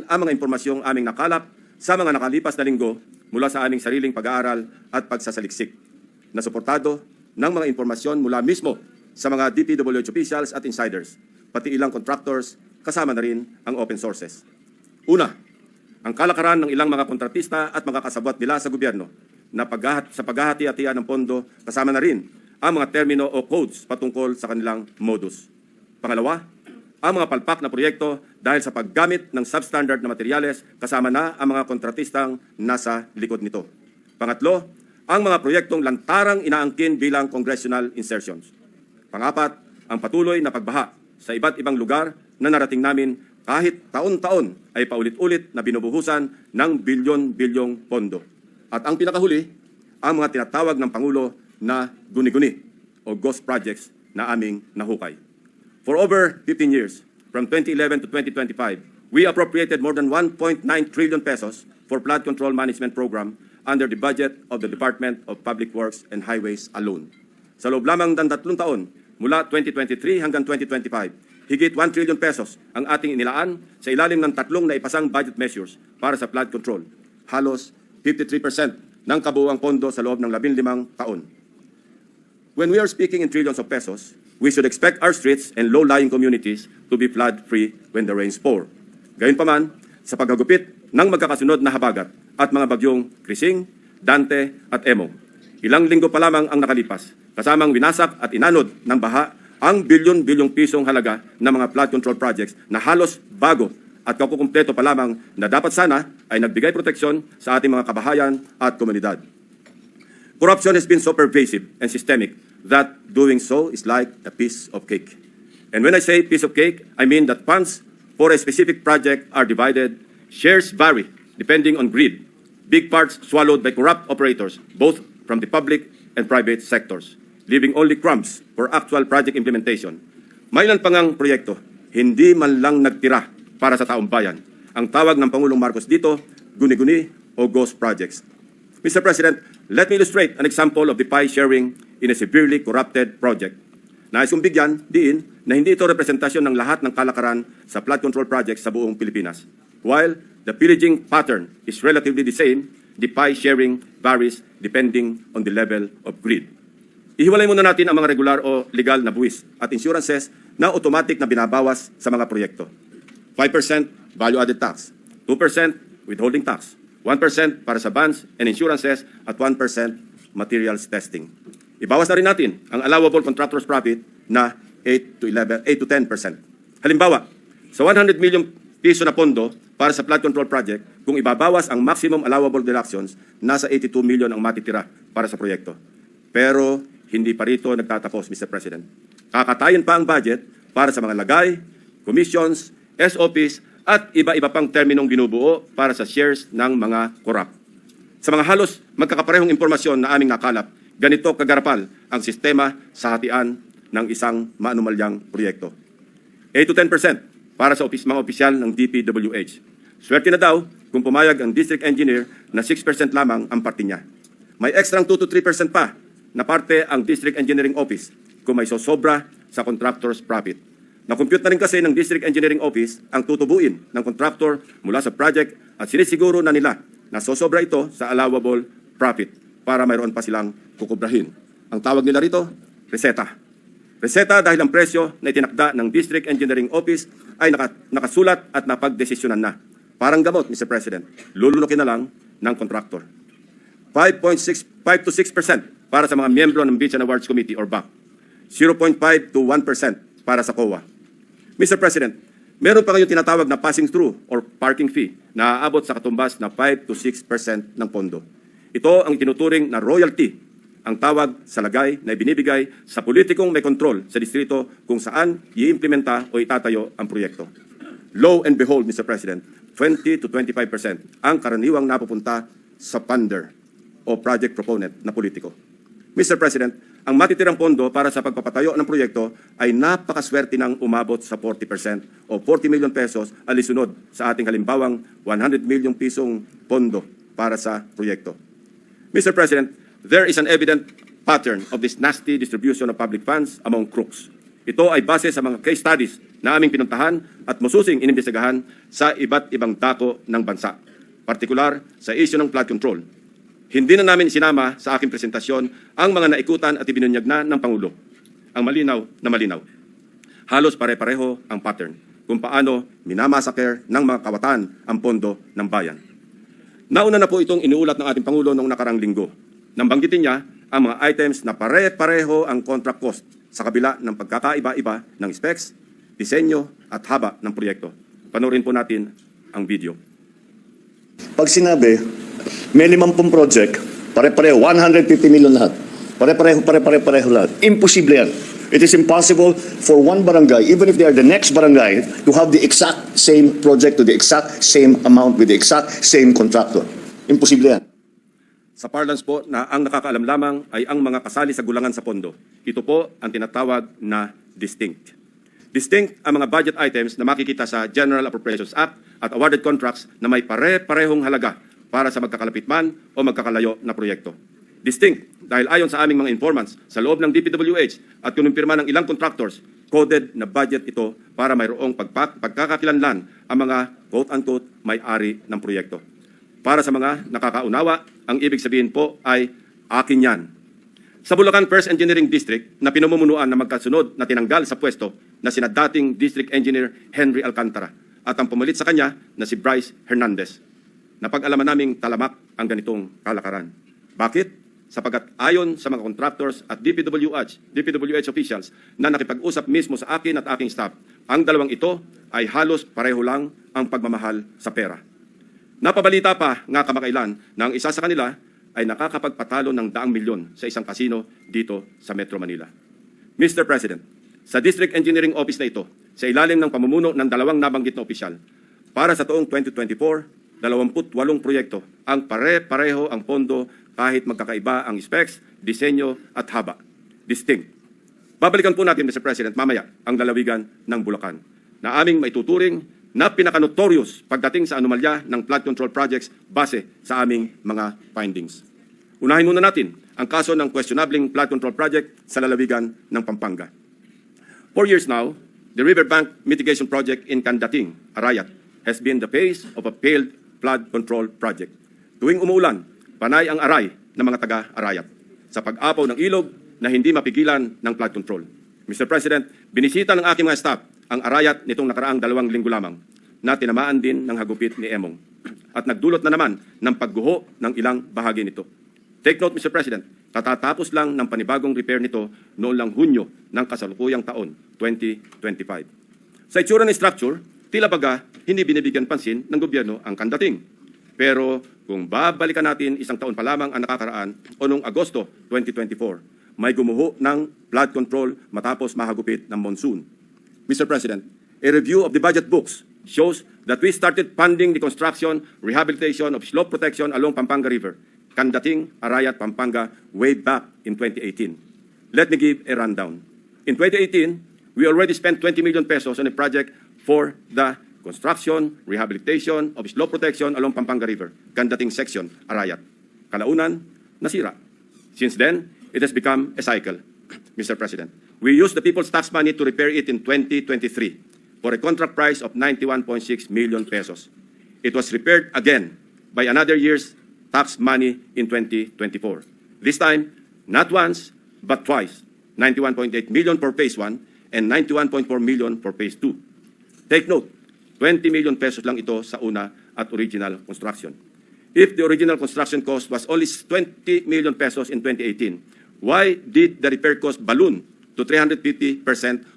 ang mga impormasyong aming nakalap sa mga nakalipas na linggo mula sa aming sariling pag-aaral at pagsasaliksik na suportado ng mga impormasyon mula mismo sa mga DPWH officials at insiders, pati ilang contractors, kasama na rin ang open sources. Una, ang kalakaran ng ilang mga kontratista at mga kasabwat nila sa gobyerno na sa paghahati-hatian ng pondo, kasama na rin ang mga termino o codes patungkol sa kanilang modus. Pangalawa, ang mga palpak na proyekto dahil sa paggamit ng substandard na materyales, kasama na ang mga kontratistang nasa likod nito. Pangatlo, ang mga proyektong lantarang inaangkin bilang congressional insertions. Pangapat, ang patuloy na pagbaha sa iba't ibang lugar na narating namin kahit taon-taon ay paulit-ulit na binubuhusan ng bilyon-bilyong pondo. At ang pinakahuli, ang mga tinatawag ng Pangulo na guni-guni o ghost projects na aming nahukay. For over 15 years, from 2011 to 2025, we appropriated more than 1.9 trillion pesos for flood control management program under the budget of the Department of Public Works and Highways alone. Sa loob lamang ng 3 taon, mula 2023 hanggang 2025, higit 1 trillion pesos ang ating inilaan sa ilalim ng 3 naipasang budget measures para sa flood control. Halos 53% ng kabuuang pondo sa loob ng 15 taon. When we are speaking in trillions of pesos, we should expect our streets and low-lying communities to be flood-free when the rains pour. Gayunpaman, sa paghagupit ng magkakasunod na habagat at mga bagyong Krising, Dante at Emo, ilang linggo pa lamang ang nakalipas, kasamang winasak at inanod ng baha ang bilyon-bilyong pisong halaga ng mga flood control projects na halos bago at kakukumpleto pa lamang na dapat sana ay nagbigay proteksyon sa ating mga kabahayan at komunidad. Corruption has been so pervasive and systemic that doing so is like a piece of cake. And when I say piece of cake, I mean that funds for a specific project are divided, shares vary depending on greed, big parts swallowed by corrupt operators, both from the public and private sectors, leaving only crumbs for actual project implementation. May ilan pang ang proyekto, hindi man lang nagtira para sa taong bayan. Ang tawag ng Pangulong Marcos dito, guni-guni o ghost projects. Mr. President, let me illustrate an example of the pie sharing in a severely corrupted project. Nais kong bigyan diin na hindi ito representasyon ng lahat ng kalakaran sa flood control projects sa buong Pilipinas. While the pillaging pattern is relatively the same, the pie sharing varies depending on the level of greed. Ihiwalay muna natin ang mga regular o legal na buwis at insurances na automatic na binabawas sa mga proyekto. 5% value-added tax, 2% withholding tax, 1% para sa bonds and insurances at 1% materials testing. Ibawas na rin natin ang allowable contractor's profit na 8 to 10%. Halimbawa, sa 100 million piso na pondo para sa flood control project, kung ibabawas ang maximum allowable deductions, nasa 82 million ang matitira para sa proyekto. Pero hindi pa rito nagtatapos, Mr. President. Kakatayin pa ang budget para sa mga lagay, commissions, SOPs, at iba-iba pang terminong binubuo para sa shares ng mga korap. Sa mga halos magkakaparehong impormasyon na aming nakalap, ganito kagarapal ang sistema sa hatian ng isang maanumalyang proyekto. 8 to 10% para sa mga opisyal ng DPWH. Swerte na daw kung pumayag ang district engineer na 6% lamang ang parte niya. May extra 2 to 3% pa na parte ang district engineering office kung may sosobra sa contractor's profit. Na-compute na rin kasi ng District Engineering Office ang tutubuin ng contractor mula sa project at sinisiguro na nila na sosobra ito sa allowable profit para mayroon pa silang kukubrahin. Ang tawag nila rito, reseta. Reseta dahil ang presyo na itinakda ng District Engineering Office ay nakasulat at napagdesisyonan na. Parang gamot, Mr. President, lulunukin na lang ng contractor. 5 to 6% para sa mga miyembro ng Beach and Awards Committee or BAC. 0.5 to 1% para sa COA. Mr. President, meron pa ngayong tinatawag na passing through or parking fee na aabot sa katumbas na 5 to 6% ng pondo. Ito ang tinuturing na royalty, ang tawag sa lagay na ibinibigay sa politikong may kontrol sa distrito kung saan i-implementa o itatayo ang proyekto. Lo and behold, Mr. President, 20 to 25% ang karaniwang napupunta sa funder o project proponent na politiko. Mr. President, ang matitirang pondo para sa pagpapatayo ng proyekto ay napakaswerte ng umabot sa 40% o 40 million pesos alisunod sa ating halimbawang 100 million pisong pondo para sa proyekto. Mr. President, there is an evident pattern of this nasty distribution of public funds among crooks. Ito ay base sa mga case studies na aming pinuntahan at masusing inimbestigahan sa iba't ibang dako ng bansa, partikular sa issue ng flood control. Hindi na namin sinama sa aking presentasyon ang mga naikutan at ibinunyag na ng Pangulo. Ang malinaw na malinaw. Halos pare-pareho ang pattern kung paano minamasaker ng mga kawatan ang pondo ng bayan. Nauna na po itong iniulat ng ating Pangulo noong nakarang linggo. Nang banggitin niya ang mga items na pare-pareho ang contract cost sa kabila ng pagkakaiba-iba ng specs, disenyo at haba ng proyekto. Panoorin po natin ang video. Pag sinabi, may 50 project, pare-pareho, 150 million lahat. Pare-pareho lahat. Imposible yan. It is impossible for one barangay, even if they are the next barangay, to have the exact same project to the exact same amount with the exact same contractor. Imposible yan. Sa parlance po na ang nakakaalam lamang ay ang mga kasali sa gulangan sa pondo. Ito po ang tinatawag na distinct. Distinct ang mga budget items na makikita sa General Appropriations Act at awarded contracts na may pare-parehong halaga para sa magkakalapit man o magkakalayo na proyekto. Distinct dahil ayon sa aming mga informants sa loob ng DPWH at kinumpirma ng ilang contractors, coded na budget ito para mayroong pagkakakilanlan ang mga quote-unquote may-ari ng proyekto. Para sa mga nakakaunawa, ang ibig sabihin po ay akin yan. Sa Bulacan First Engineering District na pinamumunuan na magkasunod na tinanggal sa pwesto na sina dating District Engineer Henry Alcantara at ang pumalit sa kanya na si Bryce Hernandez. Napag-alaman naming talamak ang ganitong kalakaran. Bakit? Sapagat ayon sa mga contractors at DPWH officials na nakipag-usap mismo sa akin at aking staff, ang dalawang ito ay halos pareho lang ang pagmamahal sa pera. Napabalita pa nga kamakailan na ang isa sa kanila ay nakakapagpatalo ng 100 milyon sa isang kasino dito sa Metro Manila. Mr. President, sa District Engineering Office na ito, sa ilalim ng pamumuno ng dalawang nabanggit na opisyal, para sa taong 2024, 28 proyekto ang pare-pareho ang pondo kahit magkakaiba ang specs, disenyo at haba. Distinct. Babalikan po natin, Mr. President, mamaya ang lalawigan ng Bulacan na aming maituturing na pinaka-notorious pagdating sa anomalya ng flood control projects base sa aming mga findings. Unahin muna natin ang kaso ng questionabling flood control project sa lalawigan ng Pampanga. 4 years now, the Riverbank Mitigation Project in Candating, Arayat, has been the face of a failed flood control project. Tuwing umuulan, panay ang aray ng mga taga-Arayat sa pag-apaw ng ilog na hindi mapigilan ng flood control. Mr. President, binisita ng aking mga staff ang Arayat nitong nakaraang 2 linggo lamang na tinamaan din ng hagupit ni Emong at nagdulot na naman ng pagguho ng ilang bahagi nito. Take note, Mr. President, katatapos lang ng panibagong repair nito noong lang Hunyo ng kasalukuyang taon, 2025. Sa itsura ng structure, tila baga hindi binibigyan pansin ng gobyerno ang Candating. Pero kung babalikan natin isang taon pa lamang ang nakakaraan o noong Agosto 2024, may gumuho ng flood control matapos mahagupit ng monsoon. Mr. President, a review of the budget books shows that we started funding the construction, rehabilitation of slope protection along Pampanga River, Candating, Arayat, Pampanga, way back in 2018. Let me give a rundown. In 2018, we already spent 20 million pesos on a project for the construction, rehabilitation of slope protection along Pampanga River, Candating section, Arayat. Kalaunan, nasira. Since then, it has become a cycle, Mr. President. We used the people's tax money to repair it in 2023 for a contract price of 91.6 million pesos. It was repaired again by another year's tax money in 2024. This time, not once, but twice, 91.8 million for phase 1 and 91.4 million for phase 2. Take note, 20 million pesos lang ito sa una at original construction. If the original construction cost was only 20 million pesos in 2018, why did the repair cost balloon to 350%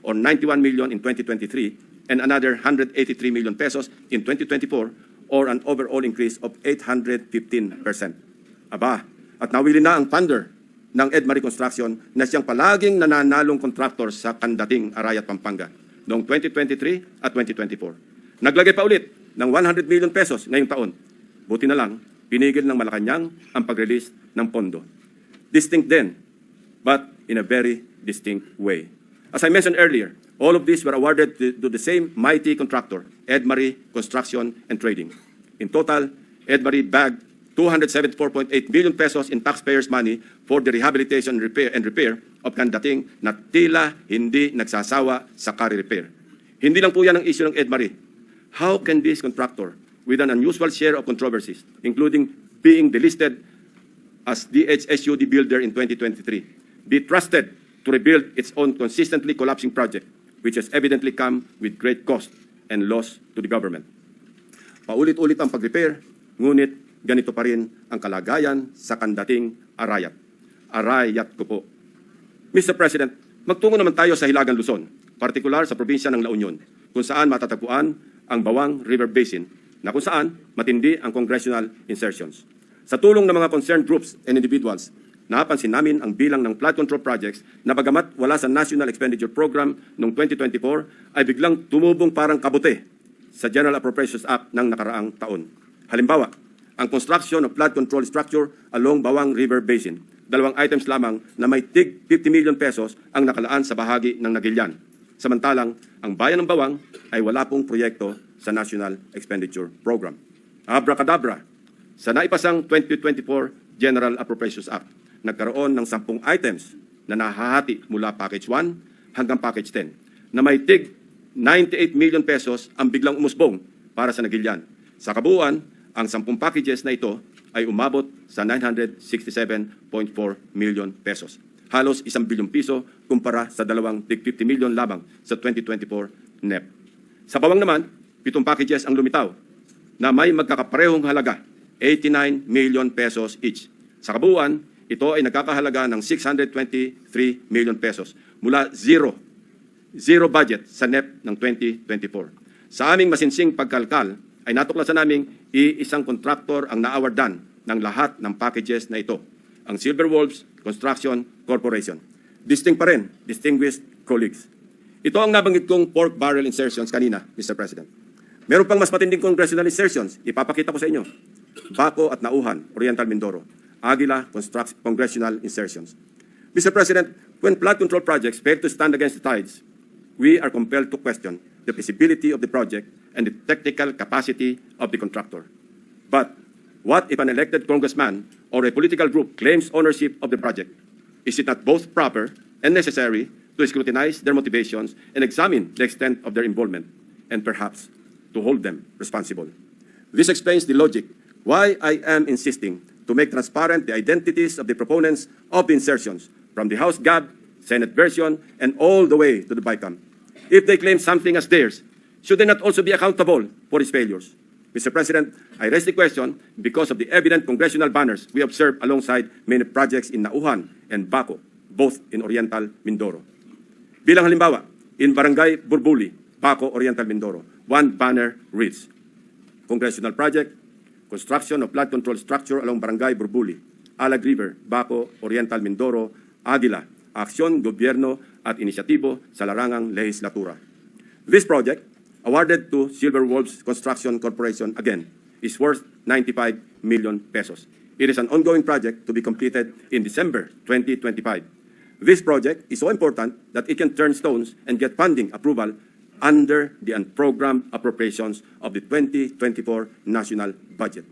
or 91 million in 2023 and another 183 million pesos in 2024 or an overall increase of 815%? Aba, at nawili na ang funder ng Edmarie Construction na siyang palaging nananalong contractor sa Candating, Arayat, Pampanga noong 2023 at 2024. Naglagay pa ulit ng 100 million pesos ngayong taon. Buti na lang, pinigil ng Malacanang ang pag-release ng pondo. Distinct then, but in a very distinct way. As I mentioned earlier, all of these were awarded to the same mighty contractor, Edmarie Construction and Trading. In total, Edmarie bagged 274.8 billion pesos in taxpayers' money for the rehabilitation and repair of Candating na tila hindi nagsasawa sa carry repair. Hindi lang po yan ang issue ng Edmarie. How can this contractor, with an unusual share of controversies, including being delisted as DHSUD builder in 2023, be trusted to rebuild its own consistently collapsing project, which has evidently come with great cost and loss to the government? Paulit-ulit ang pag-repair, ngunit ganito pa rin ang kalagayan sa Candating Arayat. Arayat ko po. Mr. President, magtungo naman tayo sa Hilagang Luzon, partikular sa probinsya ng La Union, kung saan matatagpuan ang Bawang River Basin, na kung saan matindi ang congressional insertions. Sa tulong ng mga concerned groups and individuals, napansin namin ang bilang ng flood control projects na bagamat wala sa National Expenditure Program noong 2024 ay biglang tumubong parang kabute sa General Appropriations Act ng nakaraang taon. Halimbawa, ang construction of flood control structure along Bawang River Basin. 2 items lamang na may tig 50 million pesos ang nakalaan sa bahagi ng Nagilian. Samantalang, ang bayan ng Bawang ay wala pong proyekto sa National Expenditure Program. Abracadabra, sa naipasang 2024 General Appropriations Act, nagkaroon ng 10 items na nahahati mula Package 1 hanggang Package 10 na may tig 98 million pesos ang biglang umusbong para sa Nagilian. Sa kabuuan, ang 10 packages na ito ay umabot sa 967.4 million pesos. Halos 1 bilyong piso kumpara sa 2 tig 50 million lamang sa 2024 NEP. Sa Bawang naman, 7 packages ang lumitaw na may magkakaparehong halaga, 89 million pesos each. Sa kabuuan, ito ay nagkakahalaga ng 623 million pesos mula zero budget sa NEP ng 2024. Sa aming masinsing pagkalkal, ay natuklasan naming iisang kontraktor ang naawardan ng lahat ng packages na ito, ang Silver Wolves Construction Corporation. Distinct pa rin, distinguished colleagues. Ito ang nabanggit kong pork barrel insertions kanina, Mr. President. Meron pang mas matinding congressional insertions, ipapakita ko sa inyo. Baco at Nauhan, Oriental Mindoro. Aguila, congressional insertions. Mr. President, when flood control projects fail to stand against the tides, we are compelled to question the feasibility of the project and the technical capacity of the contractor. But what if an elected congressman or a political group claims ownership of the project? Is it not both proper and necessary to scrutinize their motivations and examine the extent of their involvement, and perhaps to hold them responsible? This explains the logic why I am insisting to make transparent the identities of the proponents of the insertions from the House GAB, Senate version, and all the way to the BICAM. If they claim something as theirs, should they not also be accountable for its failures? Mr. President, I raise the question because of the evident congressional banners we observed alongside many projects in Nauhan and Baco, both in Oriental Mindoro. Bilang halimbawa, in Barangay Burbuli, Baco, Oriental Mindoro, one banner reads, Congressional Project, Construction of Flood Control Structure along Barangay Burbuli, Alag River, Baco, Oriental Mindoro, Aguila, Aksyon, Gobyerno at Inisyatibo sa Larangang Lehislatura. This project, awarded to Silver Wolves Construction Corporation again, is worth 95 million pesos. It is an ongoing project to be completed in December 2025. This project is so important that it can turn stones and get funding approval under the unprogrammed appropriations of the 2024 national budget.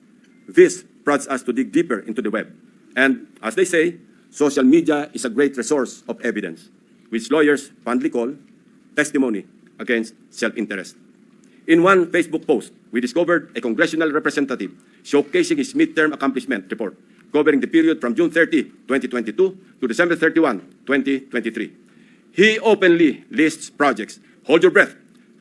This prods us to dig deeper into the web. And as they say, social media is a great resource of evidence, which lawyers fondly call testimony against self-interest. In one Facebook post, we discovered a congressional representative showcasing his midterm accomplishment report covering the period from June 30, 2022 to December 31, 2023. He openly lists projects, hold your breath,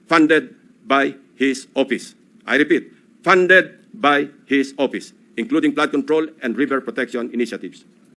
funded by his office. I repeat, funded by his office, including flood control and river protection initiatives.